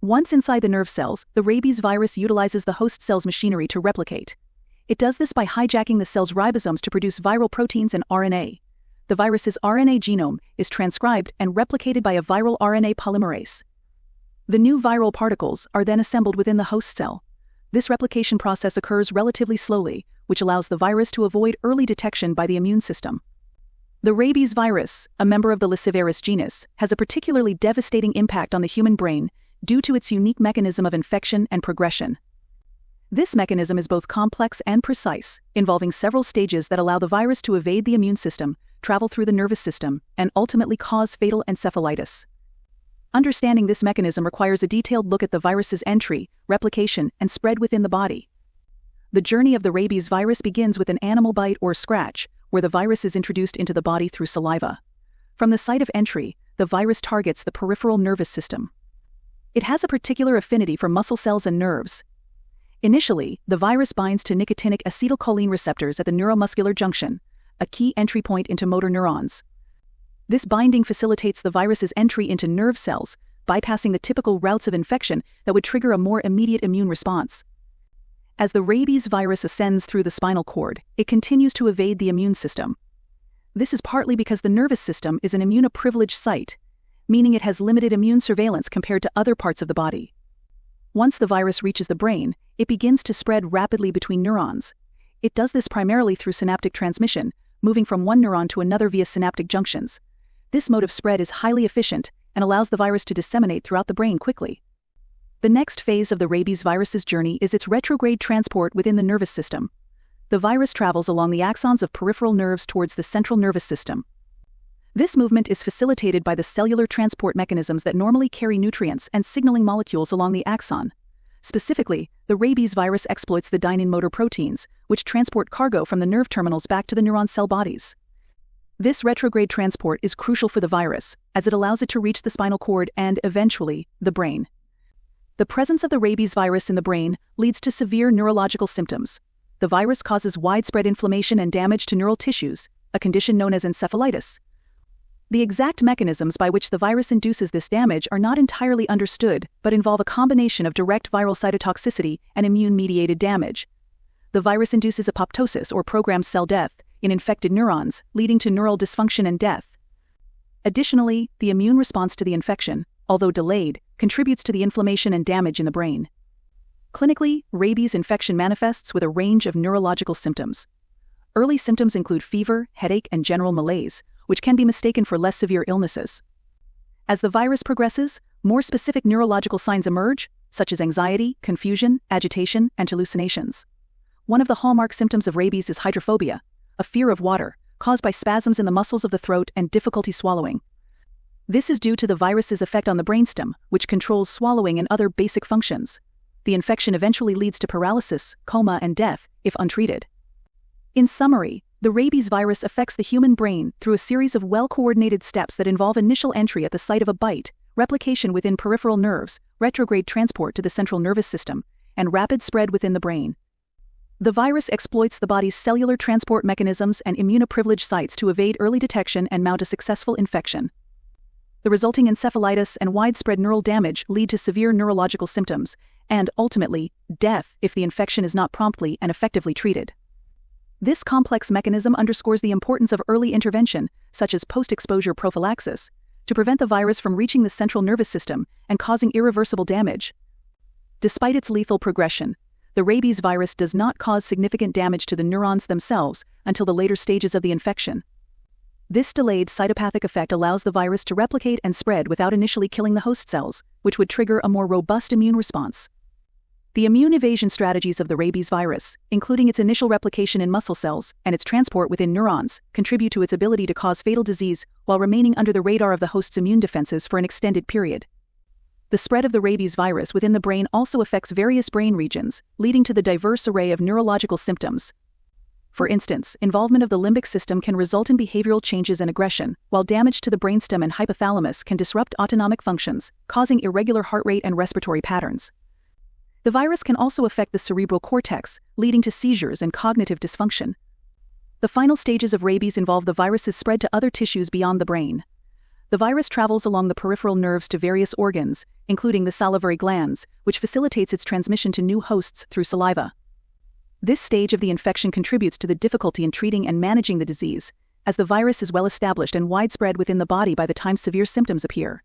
Once inside the nerve cells, the rabies virus utilizes the host cell's machinery to replicate. It does this by hijacking the cell's ribosomes to produce viral proteins and RNA. The virus's RNA genome is transcribed and replicated by a viral RNA polymerase. The new viral particles are then assembled within the host cell. This replication process occurs relatively slowly, which allows the virus to avoid early detection by the immune system. The rabies virus, a member of the Lyssavirus genus, has a particularly devastating impact on the human brain due to its unique mechanism of infection and progression. This mechanism is both complex and precise, involving several stages that allow the virus to evade the immune system, travel through the nervous system, and ultimately cause fatal encephalitis. Understanding this mechanism requires a detailed look at the virus's entry, replication, and spread within the body. The journey of the rabies virus begins with an animal bite or scratch, where the virus is introduced into the body through saliva. From the site of entry, the virus targets the peripheral nervous system. It has a particular affinity for muscle cells and nerves. Initially, the virus binds to nicotinic acetylcholine receptors at the neuromuscular junction, a key entry point into motor neurons. This binding facilitates the virus's entry into nerve cells, bypassing the typical routes of infection that would trigger a more immediate immune response. As the rabies virus ascends through the spinal cord, it continues to evade the immune system. This is partly because the nervous system is an immunoprivileged site, meaning it has limited immune surveillance compared to other parts of the body. Once the virus reaches the brain, it begins to spread rapidly between neurons. It does this primarily through synaptic transmission, moving from one neuron to another via synaptic junctions. This mode of spread is highly efficient and allows the virus to disseminate throughout the brain quickly. The next phase of the rabies virus's journey is its retrograde transport within the nervous system. The virus travels along the axons of peripheral nerves towards the central nervous system. This movement is facilitated by the cellular transport mechanisms that normally carry nutrients and signaling molecules along the axon. Specifically, the rabies virus exploits the dynein motor proteins, which transport cargo from the nerve terminals back to the neuron cell bodies. This retrograde transport is crucial for the virus, as it allows it to reach the spinal cord and, eventually, the brain. The presence of the rabies virus in the brain leads to severe neurological symptoms. The virus causes widespread inflammation and damage to neural tissues, a condition known as encephalitis. The exact mechanisms by which the virus induces this damage are not entirely understood, but involve a combination of direct viral cytotoxicity and immune-mediated damage. The virus induces apoptosis or programmed cell death in infected neurons, leading to neural dysfunction and death. Additionally, the immune response to the infection, although delayed, contributes to the inflammation and damage in the brain. Clinically, rabies infection manifests with a range of neurological symptoms. Early symptoms include fever, headache, and general malaise, which can be mistaken for less severe illnesses. As the virus progresses, more specific neurological signs emerge, such as anxiety, confusion, agitation, and hallucinations. One of the hallmark symptoms of rabies is hydrophobia, a fear of water, caused by spasms in the muscles of the throat and difficulty swallowing. This is due to the virus's effect on the brainstem, which controls swallowing and other basic functions. The infection eventually leads to paralysis, coma, and death, if untreated. In summary, the rabies virus affects the human brain through a series of well-coordinated steps that involve initial entry at the site of a bite, replication within peripheral nerves, retrograde transport to the central nervous system, and rapid spread within the brain. The virus exploits the body's cellular transport mechanisms and immunoprivileged sites to evade early detection and mount a successful infection. The resulting encephalitis and widespread neural damage lead to severe neurological symptoms, and, ultimately, death if the infection is not promptly and effectively treated. This complex mechanism underscores the importance of early intervention, such as post-exposure prophylaxis, to prevent the virus from reaching the central nervous system and causing irreversible damage. Despite its lethal progression, the rabies virus does not cause significant damage to the neurons themselves until the later stages of the infection. This delayed cytopathic effect allows the virus to replicate and spread without initially killing the host cells, which would trigger a more robust immune response. The immune evasion strategies of the rabies virus, including its initial replication in muscle cells and its transport within neurons, contribute to its ability to cause fatal disease while remaining under the radar of the host's immune defenses for an extended period. The spread of the rabies virus within the brain also affects various brain regions, leading to the diverse array of neurological symptoms. For instance, involvement of the limbic system can result in behavioral changes and aggression, while damage to the brainstem and hypothalamus can disrupt autonomic functions, causing irregular heart rate and respiratory patterns. The virus can also affect the cerebral cortex, leading to seizures and cognitive dysfunction. The final stages of rabies involve the virus's spread to other tissues beyond the brain. The virus travels along the peripheral nerves to various organs, including the salivary glands, which facilitates its transmission to new hosts through saliva. This stage of the infection contributes to the difficulty in treating and managing the disease, as the virus is well established and widespread within the body by the time severe symptoms appear.